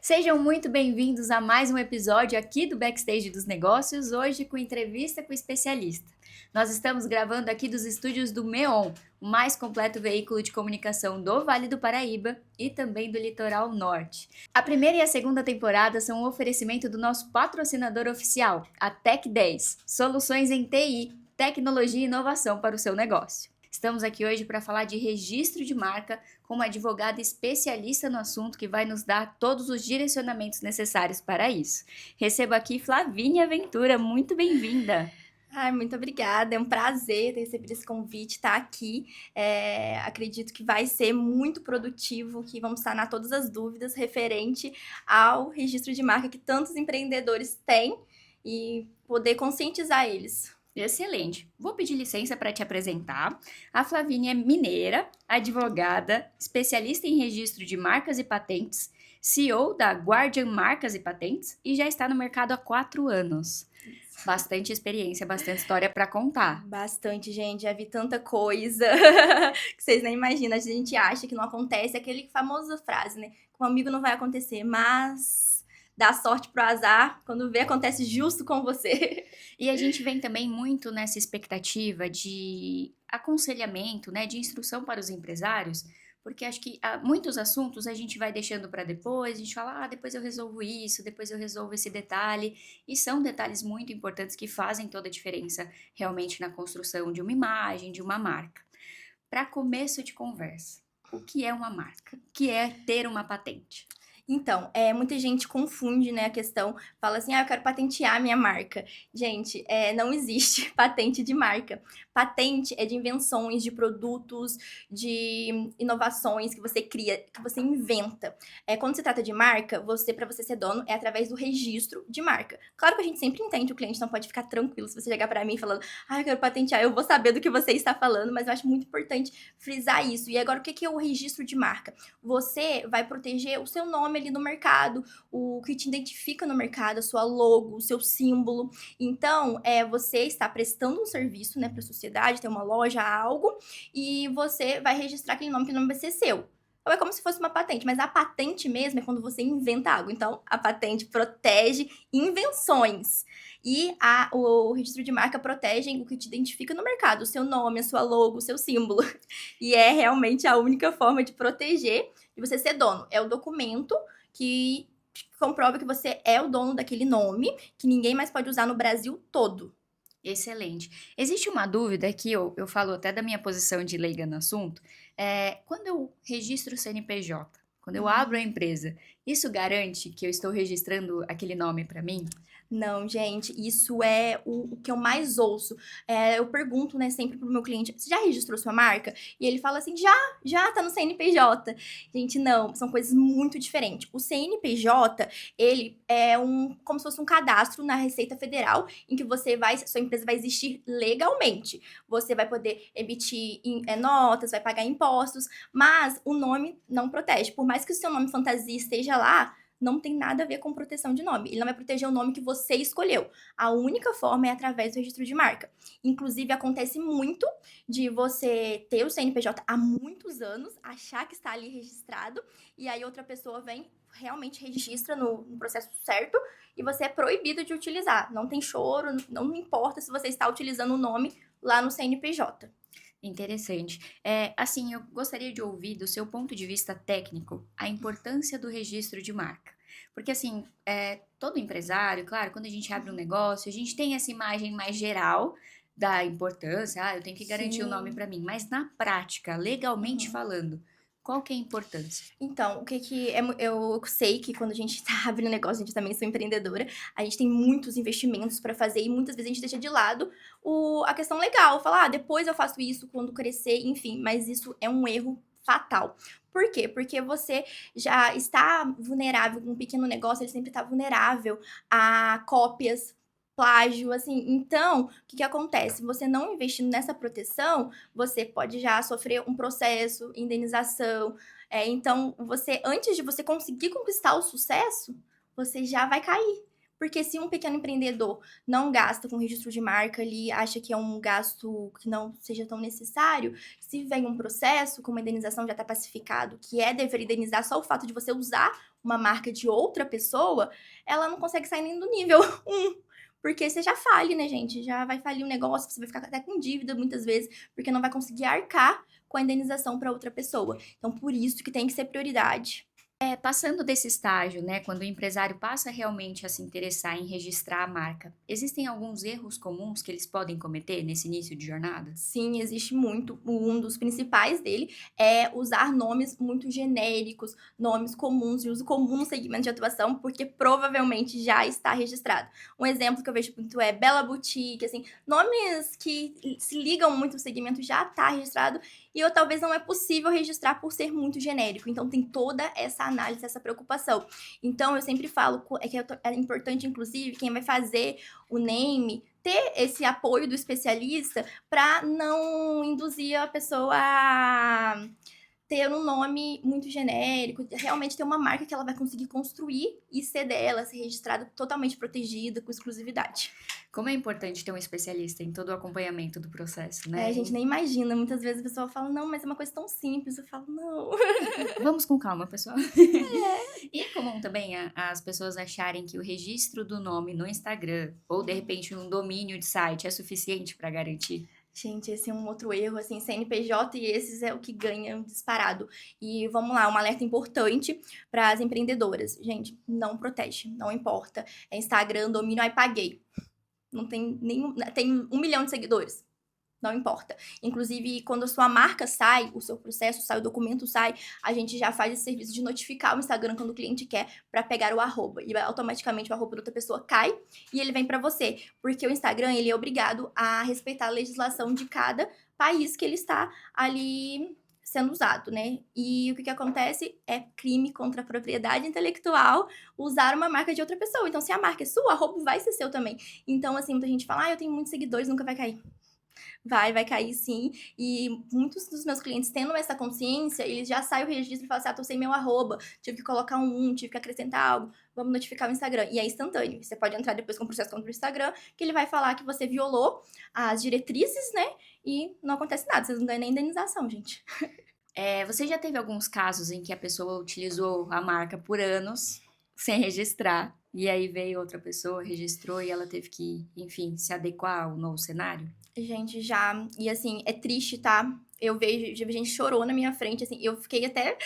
Sejam muito bem-vindos a mais um episódio aqui do Backstage dos Negócios, hoje com entrevista com especialista. Nós estamos gravando aqui dos estúdios do MEON, o mais completo veículo de comunicação do Vale do Paraíba e também do Litoral Norte. A primeira e a segunda temporada são um oferecimento do nosso patrocinador oficial, a Tech10, soluções em TI, tecnologia e inovação para o seu negócio. Estamos aqui hoje para falar de registro de marca com uma advogada especialista no assunto que vai nos dar todos os direcionamentos necessários para isso. Recebo aqui Flavínia Ventura, muito bem-vinda! Ai, muito obrigada, é um prazer ter recebido esse convite, estar aqui. Acredito que vai ser muito produtivo, que vamos sanar todas as dúvidas referente ao registro de marca que tantos empreendedores têm e poder conscientizar eles. Excelente. Vou pedir licença para te apresentar. A Flavínia é mineira, advogada, especialista em registro de marcas e patentes, CEO da Guardian Marcas e Patentes e já está no mercado há 4 anos. Bastante experiência, bastante história para contar. Bastante, gente, já vi tanta coisa que vocês nem imaginam. A gente acha que não acontece, aquele famosa frase, né? Com um amigo não vai acontecer, mas dá sorte pro azar, quando vê acontece justo com você. E a gente vem também muito nessa expectativa de aconselhamento, né, de instrução para os empresários, porque acho que muitos assuntos a gente vai deixando para depois, a gente fala, depois eu resolvo isso, depois eu resolvo esse detalhe, e são detalhes muito importantes que fazem toda a diferença realmente na construção de uma imagem, de uma marca. Para começo de conversa, o que é uma marca? O que é ter uma patente? Então, muita gente confunde, né, a questão, fala assim, eu quero patentear a minha marca. Gente, não existe patente de marca. Patente é de invenções, de produtos, de inovações que você cria, que você inventa. Quando se trata de marca, para você ser dono, é através do registro de marca. Claro que a gente sempre entende, o cliente não pode ficar tranquilo se você chegar para mim falando, eu quero patentear, eu vou saber do que você está falando, mas eu acho muito importante frisar isso. E agora, o que é o registro de marca? Você vai proteger o seu nome ali no mercado, o que te identifica no mercado, a sua logo, o seu símbolo. Então, você está prestando um serviço, né, para a sociedade, tem uma loja, algo, e você vai registrar aquele nome, que o nome vai ser seu. Então, é como se fosse uma patente, mas a patente mesmo é quando você inventa algo. Então, a patente protege invenções. E o registro de marca protege o que te identifica no mercado, o seu nome, a sua logo, o seu símbolo. E é realmente a única forma de proteger, de você ser dono. É o documento que comprova que você é o dono daquele nome, que ninguém mais pode usar no Brasil todo. Excelente. Existe uma dúvida que eu falo até da minha posição de leiga no assunto, quando eu registro o CNPJ, quando eu abro a empresa, isso garante que eu estou registrando aquele nome para mim? Não, gente, isso é o que eu mais ouço. Eu pergunto, né, sempre pro meu cliente: "Você já registrou sua marca?" E ele fala assim: "Já, tá no CNPJ." Gente, não, são coisas muito diferentes. O CNPJ, ele é como se fosse um cadastro na Receita Federal, em que sua empresa vai existir legalmente. Você vai poder emitir notas, vai pagar impostos, mas o nome não protege. Por mais que o seu nome fantasia esteja lá, não tem nada a ver com proteção de nome. Ele não vai proteger o nome que você escolheu. A única forma é através do registro de marca. Inclusive, acontece muito de você ter o CNPJ há muitos anos, achar que está ali registrado, e aí outra pessoa vem, realmente registra no processo certo, e você é proibido de utilizar. Não tem choro, não importa se você está utilizando o nome lá no CNPJ. Interessante. Assim, eu gostaria de ouvir do seu ponto de vista técnico a importância do registro de marca. Porque, assim, todo empresário, claro, quando a gente abre um negócio, a gente tem essa imagem mais geral da importância, eu tenho que garantir o nome Sim. para mim. Mas na prática, legalmente Uhum. falando, qual que é a importância? Então, o que que eu sei que quando a gente tá abrindo negócio, a gente também sou empreendedora, a gente tem muitos investimentos para fazer e muitas vezes a gente deixa de lado a questão legal, falar: depois eu faço isso quando crescer", enfim, mas isso é um erro fatal. Por quê? Porque você já está vulnerável, um pequeno negócio, ele sempre está vulnerável a cópias, plágio, assim. Então, o que que acontece? Você não investindo nessa proteção, você pode já sofrer um processo, indenização, então, antes de você conseguir conquistar o sucesso, você já vai cair. Porque se um pequeno empreendedor não gasta com registro de marca ali, acha que é um gasto que não seja tão necessário, se vem um processo com uma indenização já está pacificado, que deveria indenizar só o fato de você usar uma marca de outra pessoa, ela não consegue sair nem do nível 1. Porque você já fale, né, gente? Já vai falir o negócio, você vai ficar até com dívida muitas vezes, porque não vai conseguir arcar com a indenização para outra pessoa. Então, por isso que tem que ser prioridade. Passando desse estágio, né, quando o empresário passa realmente a se interessar em registrar a marca, existem alguns erros comuns que eles podem cometer nesse início de jornada? Sim, existe muito. Um dos principais dele é usar nomes muito genéricos, nomes comuns, de uso comum no segmento de atuação, porque provavelmente já está registrado. Um exemplo que eu vejo muito é Bela Boutique, assim, nomes que se ligam muito ao segmento já está registrado e ou talvez não é possível registrar por ser muito genérico. Então tem toda essa análise, essa preocupação. Então eu sempre falo que é importante, inclusive, quem vai fazer o name ter esse apoio do especialista para não induzir a pessoa a ter um nome muito genérico, realmente ter uma marca que ela vai conseguir construir e ser dela, ser registrada totalmente protegida, com exclusividade. Como é importante ter um especialista em todo o acompanhamento do processo, né? A gente nem imagina, muitas vezes a pessoa fala, não, mas é uma coisa tão simples, eu falo, não. Vamos com calma, pessoal. E é comum também as pessoas acharem que o registro do nome no Instagram ou de repente um domínio de site é suficiente para garantir. Gente, esse é um outro erro, assim, CNPJ e esses é o que ganha disparado. E vamos lá, um alerta importante para as empreendedoras. Gente, não protege, não importa. É Instagram, domínio, aí paguei. Não tem nenhum. Tem 1 milhão de seguidores. Não importa. Inclusive, quando a sua marca sai, o seu processo sai, o documento sai, a gente já faz esse serviço de notificar o Instagram quando o cliente quer para pegar o arroba. E automaticamente o arroba da outra pessoa cai e ele vem para você. Porque o Instagram, ele é obrigado a respeitar a legislação de cada país que ele está ali sendo usado, né? E o que acontece é crime contra a propriedade intelectual usar uma marca de outra pessoa. Então, se a marca é sua, o arroba vai ser seu também. Então, assim, muita gente fala, eu tenho muitos seguidores, nunca vai cair. Vai cair sim. E muitos dos meus clientes, tendo essa consciência, eles já saem o registro e falam assim, tô sem meu arroba, tive que colocar tive que acrescentar algo, vamos notificar o Instagram. E é instantâneo. Você pode entrar depois com o processo contra o Instagram, que ele vai falar que você violou as diretrizes, né? E não acontece nada, vocês não ganham nem indenização, gente. Você já teve alguns casos em que a pessoa utilizou a marca por anos sem registrar, e aí veio outra pessoa, registrou e ela teve que, enfim, se adequar ao novo cenário? Gente, já. E assim, é triste, tá? Eu vejo, já vi gente chorou na minha frente, assim, eu fiquei até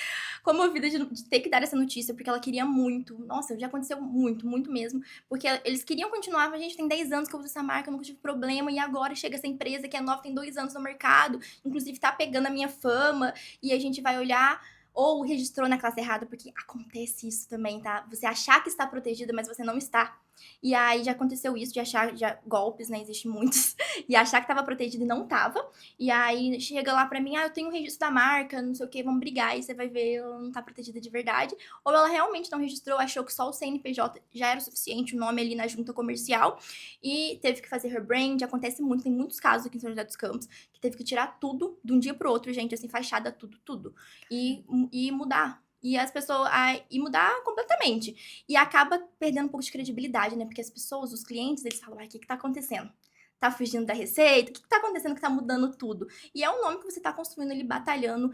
comovida de ter que dar essa notícia, porque ela queria muito. Nossa, já aconteceu muito, muito mesmo. Porque eles queriam continuar, mas, gente, tem 10 anos que eu uso essa marca, eu nunca tive problema, e agora chega essa empresa que é nova, tem 2 anos no mercado, inclusive tá pegando a minha fama, e a gente vai olhar. Ou registrou na classe errada, porque acontece isso também, tá? Você achar que está protegida, mas você não está. E aí já aconteceu isso, de achar, golpes, né? Existem muitos. E achar que estava protegida e não tava. E aí chega lá pra mim, eu tenho o registro da marca, não sei o que, vamos brigar. E você vai ver, ela não tá protegida de verdade. Ou ela realmente não registrou, achou que só o CNPJ já era o suficiente, o nome ali na junta comercial. E teve que fazer rebrand. Acontece muito, tem muitos casos aqui em São José dos Campos, que teve que tirar tudo de um dia pro outro, gente, assim, fachada, tudo. E mudar. E as pessoas. E mudar completamente. E acaba perdendo um pouco de credibilidade, né? Porque as pessoas, os clientes, eles falam, o que tá acontecendo? Tá fugindo da receita? O que tá acontecendo que tá mudando tudo? E é um nome que você tá construindo ali, batalhando.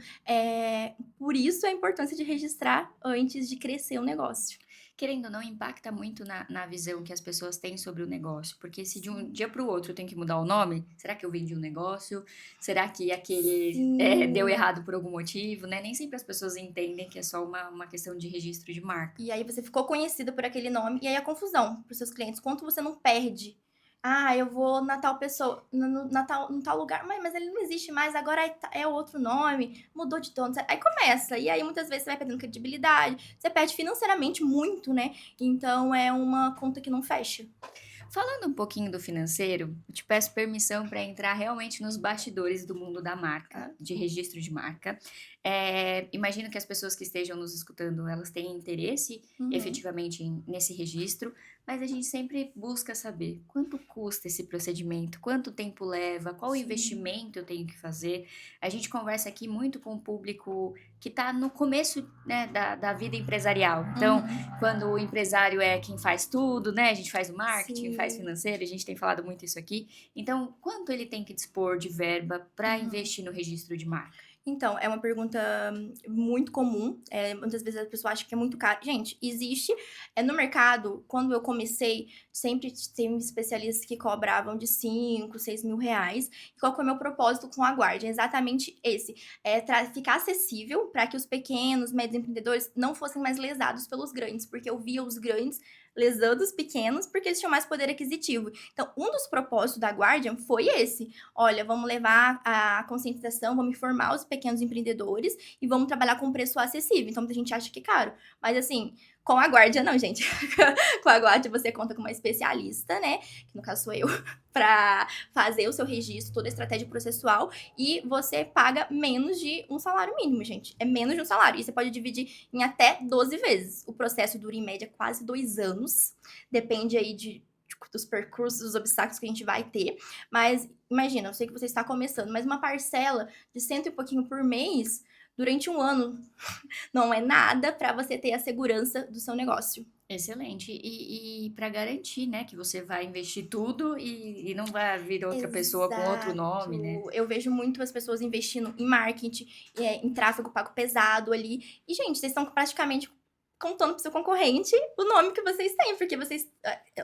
Por isso a importância de registrar antes de crescer o negócio. Querendo ou não, impacta muito na visão que as pessoas têm sobre o negócio. Porque se de um dia para o outro eu tenho que mudar o nome, será que eu vendi um negócio? Será que aquele deu errado por algum motivo, né? Nem sempre as pessoas entendem que é só uma questão de registro de marca. E aí você ficou conhecida por aquele nome, e aí a confusão pros seus clientes. Quanto você não perde? Eu vou na tal pessoa, no tal lugar, mas ele não existe mais, agora é outro nome, mudou de dono. Aí começa, e aí muitas vezes você vai perdendo credibilidade, você perde financeiramente muito, né? Então é uma conta que não fecha. Falando um pouquinho do financeiro, eu te peço permissão para entrar realmente nos bastidores do mundo da marca, de registro de marca. Imagino que as pessoas que estejam nos escutando, elas têm interesse Uhum. efetivamente nesse registro, mas a gente sempre busca saber quanto custa esse procedimento, quanto tempo leva, qual Sim. investimento eu tenho que fazer. A gente conversa aqui muito com o público que está no começo, né, da vida empresarial. Então, Uhum. quando o empresário é quem faz tudo, né? A gente faz o marketing, faz Sim. financeiro, a gente tem falado muito isso aqui. Então, quanto ele tem que dispor de verba para Uhum. investir no registro de marca? Então, é uma pergunta muito comum. Muitas vezes a pessoa acha que é muito caro. Gente, existe no mercado, quando eu comecei, sempre tem especialistas que cobravam de 5, 6 mil reais. E qual que é o meu propósito com a Guardian? É exatamente esse. Ficar acessível para que os pequenos, médios empreendedores não fossem mais lesados pelos grandes. Porque eu via os grandes lesando os pequenos porque eles tinham mais poder aquisitivo. Então, um dos propósitos da Guardian foi esse. Olha, vamos levar a conscientização, vamos informar os pequenos empreendedores e vamos trabalhar com preço acessível. Então, muita gente acha que é caro. Mas, assim, com a Guardia, não, gente. Com a Guardia, você conta com uma especialista, né? Que no caso sou eu, para fazer o seu registro, toda a estratégia processual. E você paga menos de um salário mínimo, gente. É menos de um salário. E você pode dividir em até 12 vezes. O processo dura, em média, quase 2 anos. Depende aí dos percursos, dos obstáculos que a gente vai ter. Mas imagina, eu sei que você está começando, mas uma parcela de cento e pouquinho por mês durante um ano não é nada para você ter a segurança do seu negócio. Excelente. E para garantir, né, que você vai investir tudo e não vai vir outra pessoa com outro nome, né? Exato. Eu vejo muito as pessoas investindo em marketing, em tráfego pago pesado ali. E, gente, vocês estão praticamente contando pro seu concorrente o nome que vocês têm, porque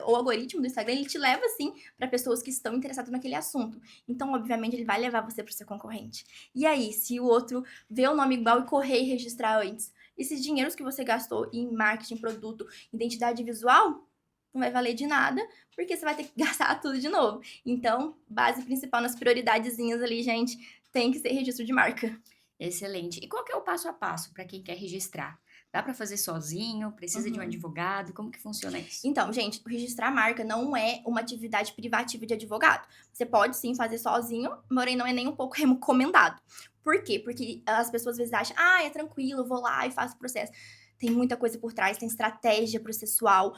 o algoritmo do Instagram, ele te leva, assim, para pessoas que estão interessadas naquele assunto. Então, obviamente, ele vai levar você pro seu concorrente. E aí, se o outro vê o nome igual e correr e registrar antes, esses dinheiros que você gastou em marketing, produto, identidade visual, não vai valer de nada, porque você vai ter que gastar tudo de novo. Então, base principal nas prioridadezinhas ali, gente, tem que ser registro de marca. Excelente. E qual que é o passo a passo para quem quer registrar? Dá para fazer sozinho? Precisa de um Uhum. advogado? Como que funciona isso? Então, gente, registrar marca não é uma atividade privativa de advogado. Você pode sim fazer sozinho, porém não é nem um pouco recomendado. Por quê? Porque as pessoas às vezes acham, ah, é tranquilo, eu vou lá e faço o processo. Tem muita coisa por trás, tem estratégia processual,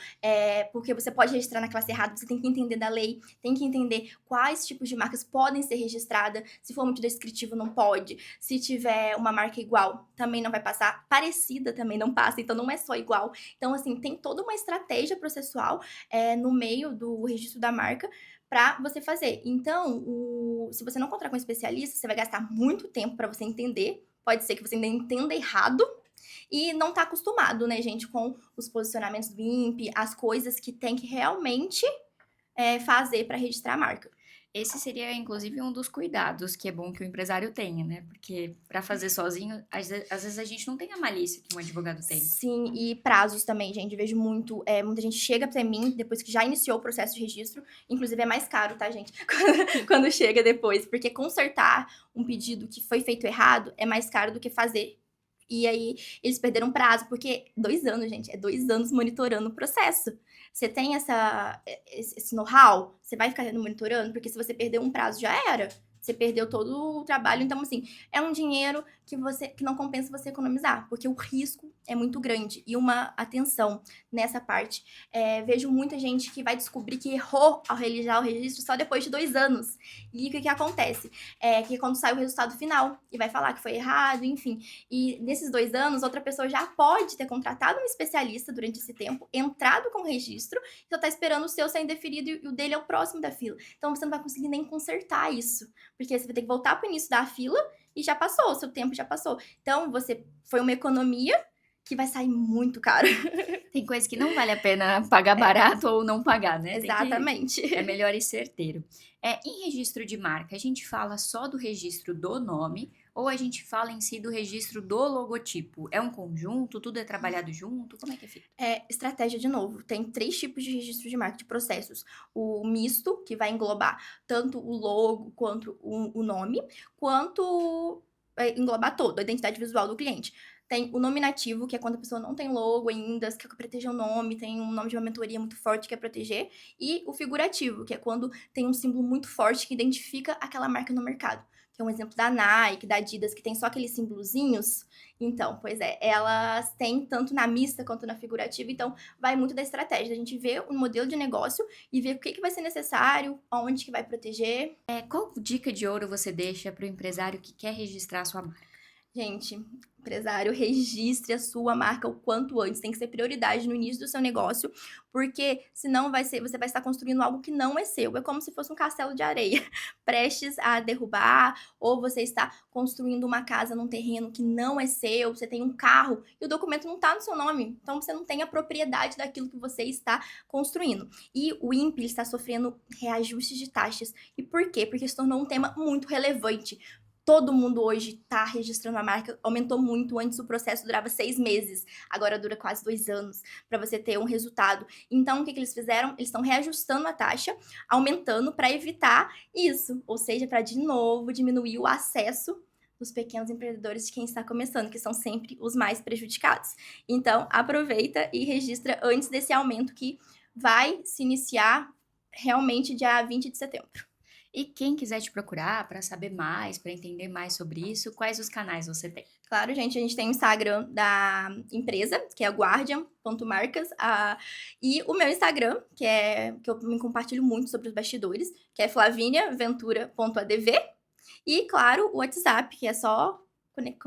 porque você pode registrar na classe errada, você tem que entender da lei, tem que entender quais tipos de marcas podem ser registradas, se for muito descritivo não pode, se tiver uma marca igual também não vai passar, parecida também não passa, então não é só igual. Então, assim, tem toda uma estratégia processual no meio do registro da marca para você fazer. Então, se você não encontrar com um especialista, você vai gastar muito tempo para você entender. Pode ser que você ainda entenda errado e não tá acostumado, né, gente, com os posicionamentos do INPE, as coisas que tem que realmente fazer para registrar a marca. Esse seria, inclusive, um dos cuidados que é bom que o empresário tenha, né? Porque para fazer sozinho, às vezes a gente não tem a malícia que um advogado tem. Sim, e prazos também, gente. Vejo muito. Muita gente chega pra mim depois que já iniciou o processo de registro. Inclusive, é mais caro, tá, gente? Quando chega depois. Porque consertar um pedido que foi feito errado é mais caro do que fazer. E aí, eles perderam prazo, porque 2 anos, gente, é 2 anos monitorando o processo. Você tem esse know-how, você vai ficar monitorando, porque se você perder um prazo, já era. Você perdeu todo o trabalho. Então, assim, é um dinheiro que não compensa você economizar, porque o risco é muito grande. E uma atenção nessa parte. Vejo muita gente que vai descobrir que errou ao realizar o registro só depois de 2 anos. E o que acontece? Que quando sai o resultado final, e vai falar que foi errado, enfim. E nesses 2 anos, outra pessoa já pode ter contratado um especialista durante esse tempo, entrado com o registro, e só tá esperando o seu ser indeferido e o dele é o próximo da fila. Então você não vai conseguir nem consertar isso, porque você vai ter que voltar para o início da fila e já passou, o seu tempo já passou. Então você foi uma economia que vai sair muito caro. Tem coisa que não vale a pena pagar barato ou não pagar, né? Exatamente. É melhor ir certeiro. Em registro de marca, a gente fala só do registro do nome ou a gente fala em si do registro do logotipo? É um conjunto? Tudo é trabalhado junto? Como é que é feito? Estratégia de novo. Tem 3 tipos de registro de marca de processos. O misto, que vai englobar tanto o logo quanto o nome, quanto englobar todo, a identidade visual do cliente. Tem o nominativo, que é quando a pessoa não tem logo ainda, quer proteger o nome, tem um nome de uma mentoria muito forte que quer proteger. E o figurativo, que é quando tem um símbolo muito forte que identifica aquela marca no mercado. que é um exemplo da Nike, da Adidas, que tem só aqueles símbolozinhos. Então, pois é, elas têm tanto na mista quanto na figurativa, então vai muito da estratégia, da gente ver o modelo de negócio e ver o que vai ser necessário, onde que vai proteger. Qual dica de ouro você deixa para o empresário que quer registrar a sua marca? Gente, empresário, registre a sua marca o quanto antes. Tem que ser prioridade no início do seu negócio, porque senão você vai estar construindo algo que não é seu. É como se fosse um castelo de areia, prestes a derrubar, ou você está construindo uma casa num terreno que não é seu, você tem um carro e o documento não está no seu nome. Então você não tem a propriedade daquilo que você está construindo. E o INPE está sofrendo reajustes de taxas. E por quê? Porque se tornou um tema muito relevante. Todo mundo hoje está registrando a marca, aumentou muito. Antes o processo durava 6 meses, agora dura quase 2 anos para você ter um resultado. Então, o que eles fizeram? Eles estão reajustando a taxa, aumentando para evitar isso, ou seja, para de novo diminuir o acesso dos pequenos empreendedores de quem está começando, que são sempre os mais prejudicados. Então, aproveita e registra antes desse aumento que vai se iniciar realmente dia 20 de setembro. E quem quiser te procurar para saber mais, para entender mais sobre isso, quais os canais você tem? Claro, gente, a gente tem o Instagram da empresa, que é guardian.marcas, e o meu Instagram, que eu me compartilho muito sobre os bastidores, que é flaviniaventura.adv, e, claro, o WhatsApp, que é só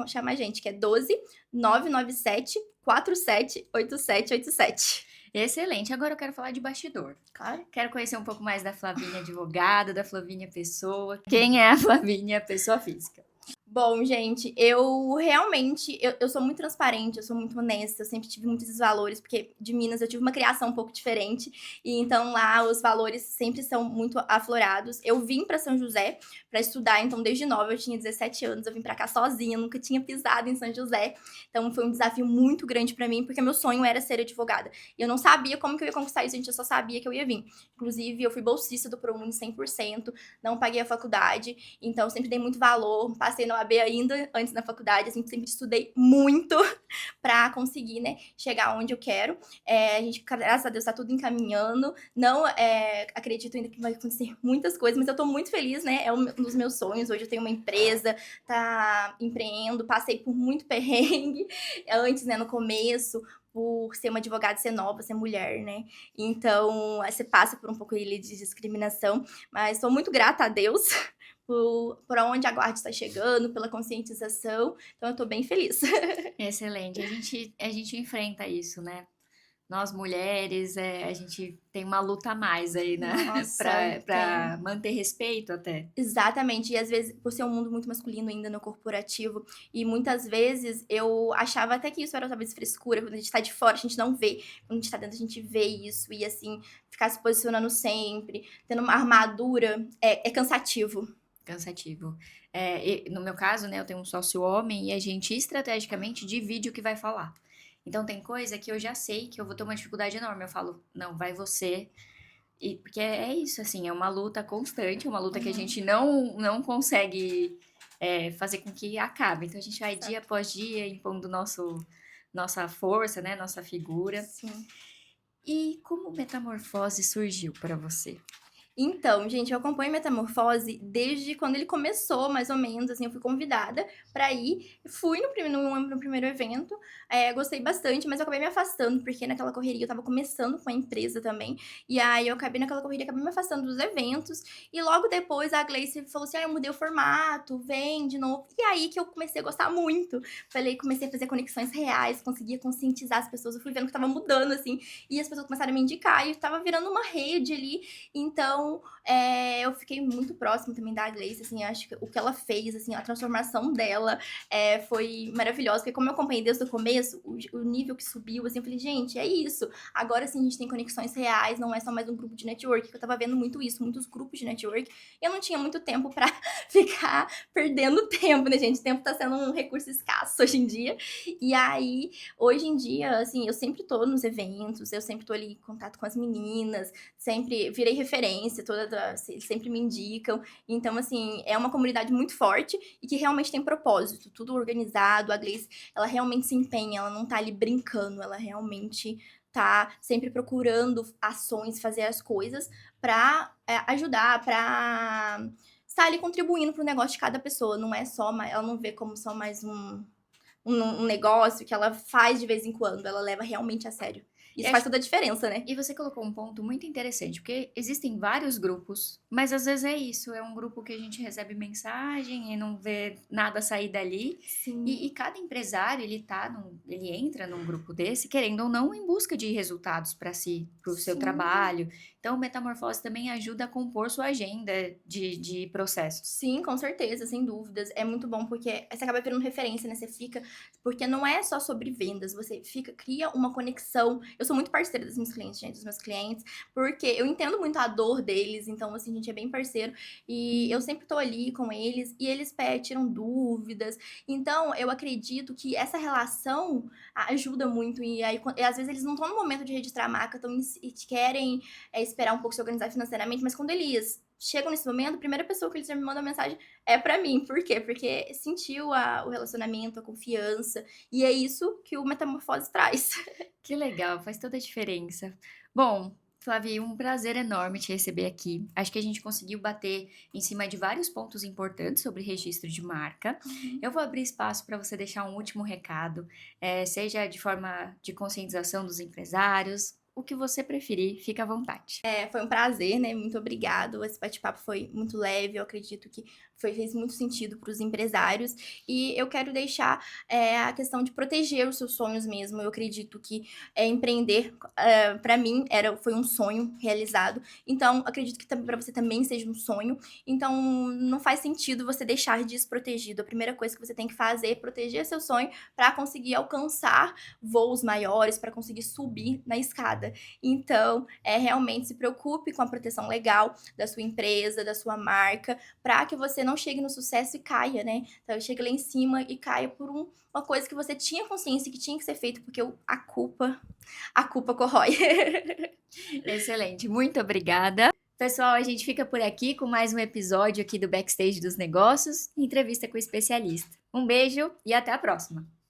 chamar a gente, que é 12 997 47 8787. Excelente. Agora eu quero falar de bastidor. Claro. Quero conhecer um pouco mais da Flavínia advogada, da Flavínia pessoa. Quem é a Flavínia pessoa física? Bom, gente, eu realmente, eu sou muito transparente, eu sou muito honesta, eu sempre tive muitos esses valores, porque de Minas eu tive uma criação um pouco diferente, e então lá os valores sempre são muito aflorados. Eu vim para São José para estudar, então desde nova, eu tinha 17 anos, eu vim para cá sozinha, nunca tinha pisado em São José, então foi um desafio muito grande para mim, porque meu sonho era ser advogada, e eu não sabia como que eu ia conquistar isso, gente, eu só sabia que eu ia vir. Inclusive, eu fui bolsista do ProUni 100%, não paguei a faculdade, então sempre dei muito valor, passei na OAB ainda, antes da faculdade, assim, sempre estudei muito pra conseguir, né, chegar onde eu quero. A gente, graças a Deus, tá tudo encaminhando. Não acredito ainda que vai acontecer muitas coisas, mas eu tô muito feliz, né, é um dos meus sonhos. Hoje eu tenho uma empresa, empreendo, passei por muito perrengue antes, né, no começo, por ser uma advogada, ser nova, ser mulher, né? Então, você passa por um pouco de discriminação, mas sou muito grata a Deus por onde a guarda está chegando, pela conscientização. Então, eu tô bem feliz. Excelente. A gente enfrenta isso, né? Nós mulheres, a gente tem uma luta a mais aí, né? Nossa, pra manter respeito até. Exatamente, e às vezes, por ser um mundo muito masculino ainda no corporativo, e muitas vezes eu achava até que isso era talvez frescura, quando a gente tá de fora, a gente não vê, quando a gente tá dentro, a gente vê isso, e assim, ficar se posicionando sempre, tendo uma armadura, é cansativo. Cansativo. No meu caso, né, eu tenho um sócio homem e a gente estrategicamente divide o que vai falar. Então tem coisa que eu já sei que eu vou ter uma dificuldade enorme. Eu falo, não, vai você. Porque é isso, assim, é uma luta constante, uma luta que a gente não consegue fazer com que acabe. Então a gente vai dia após dia impondo nossa força, né, nossa figura. Sim. E como Metamorfose surgiu para você? Então, gente, eu acompanho Metamorfose desde quando ele começou, mais ou menos, assim, eu fui convidada pra ir, fui no primeiro evento, gostei bastante, mas eu acabei me afastando, porque naquela correria eu tava começando com a empresa também, e aí eu acabei naquela correria, acabei me afastando dos eventos, e logo depois a Gleice falou assim, eu mudei o formato, vem de novo, e aí que eu comecei a gostar muito, comecei a fazer conexões reais, conseguia conscientizar as pessoas, eu fui vendo que tava mudando, assim, e as pessoas começaram a me indicar, e tava virando uma rede ali, então eu fiquei muito próxima também da Gleice, assim, acho que o que ela fez, assim, a transformação dela foi maravilhosa, porque como eu acompanhei desde o começo, o nível que subiu, assim, eu falei, gente, é isso, agora sim a gente tem conexões reais, não é só mais um grupo de network, que eu tava vendo muito isso, muitos grupos de network, e eu não tinha muito tempo pra ficar perdendo tempo, né, gente, o tempo tá sendo um recurso escasso hoje em dia, e aí, hoje em dia, assim, eu sempre tô nos eventos, eu sempre tô ali em contato com as meninas, sempre virei referência, eles sempre me indicam. Então, assim, é uma comunidade muito forte e que realmente tem propósito, tudo organizado. A Gleice, ela realmente se empenha, ela não tá ali brincando, ela realmente tá sempre procurando ações, fazer as coisas pra ajudar, pra está ali contribuindo para o negócio de cada pessoa. Não é só, ela não vê como só mais um negócio que ela faz de vez em quando. Ela leva realmente a sério. Isso faz toda a diferença, né? E você colocou um ponto muito interessante, porque existem vários grupos, mas às vezes é isso, é um grupo que a gente recebe mensagem e não vê nada sair dali. Sim. E cada empresário, ele entra num grupo desse, querendo ou não, em busca de resultados para si, para o seu trabalho. Então, o Metamorfose também ajuda a compor sua agenda de processos. Sim, com certeza, sem dúvidas. É muito bom porque você acaba virando referência, né? Você fica... Porque não é só sobre vendas, você cria uma conexão. Eu sou muito parceira dos meus clientes, gente, dos meus clientes, porque eu entendo muito a dor deles, então, assim, a gente é bem parceiro. E eu sempre tô ali com eles, e eles tiram dúvidas. Então, eu acredito que essa relação ajuda muito. E aí, às vezes, eles não estão no momento de registrar a marca, querem esperar um pouco se organizar financeiramente, mas quando eles chegam nesse momento, a primeira pessoa que eles já me mandam mensagem é pra mim. Por quê? Porque sentiu o relacionamento, a confiança. E é isso que o Metamorfose traz. Que legal, faz toda a diferença. Bom, Flávia, um prazer enorme te receber aqui. Acho que a gente conseguiu bater em cima de vários pontos importantes sobre registro de marca. Eu vou abrir espaço para você deixar um último recado, seja de forma de conscientização dos empresários, o que você preferir, fica à vontade. Foi um prazer, né? Muito obrigado. Esse bate-papo foi muito leve, eu acredito que fez muito sentido para os empresários. E eu quero deixar a questão de proteger os seus sonhos mesmo. Eu acredito que empreender, para mim, foi um sonho realizado. Então, acredito que para você também seja um sonho. Então, não faz sentido você deixar desprotegido. A primeira coisa que você tem que fazer é proteger seu sonho para conseguir alcançar voos maiores, para conseguir subir na escada. Então, realmente se preocupe com a proteção legal da sua empresa, da sua marca, para que você não chegue no sucesso e caia, né? Então, chegue lá em cima e caia por uma coisa que você tinha consciência que tinha que ser feito, porque a culpa corrói. Excelente, muito obrigada. Pessoal, a gente fica por aqui com mais um episódio aqui do Backstage dos Negócios, entrevista com o especialista. Um beijo e até a próxima!